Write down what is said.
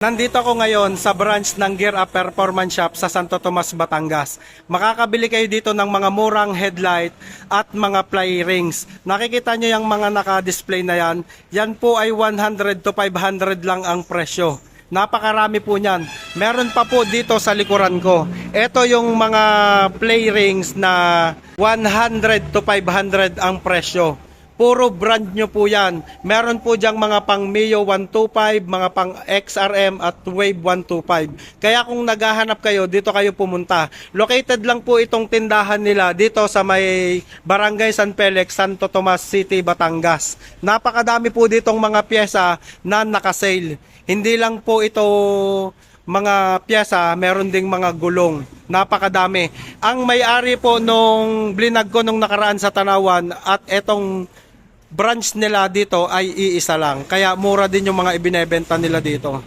Nandito ako ngayon sa branch ng Gear Up Performance Shop sa Santo Tomas, Batangas. Makakabili kayo dito ng mga murang headlight at mga fly rings. Nakikita nyo yung mga naka-display na yan. Yan po ay 100 to 500 lang ang presyo. Napakarami po niyan. Meron pa po dito sa likuran ko. Ito yung mga play rings na 100 to 500 ang presyo. Puro brand nyo po yan. Meron po diyang mga pang Mio 125, mga pang XRM at Wave 125. Kaya kung naghahanap kayo, dito kayo pumunta. Located lang po itong tindahan nila dito sa may Barangay San Felix, Santo Tomas City, Batangas. Napakadami po ditong mga pyesa na nakasale. Hindi lang po ito mga pyesa, meron ding mga gulong. Napakadami. Ang may-ari po nung blinag ko nung nakaraan sa Tanawan at etong branch nila dito ay iisa lang. Kaya mura din yung mga ibinebenta nila dito.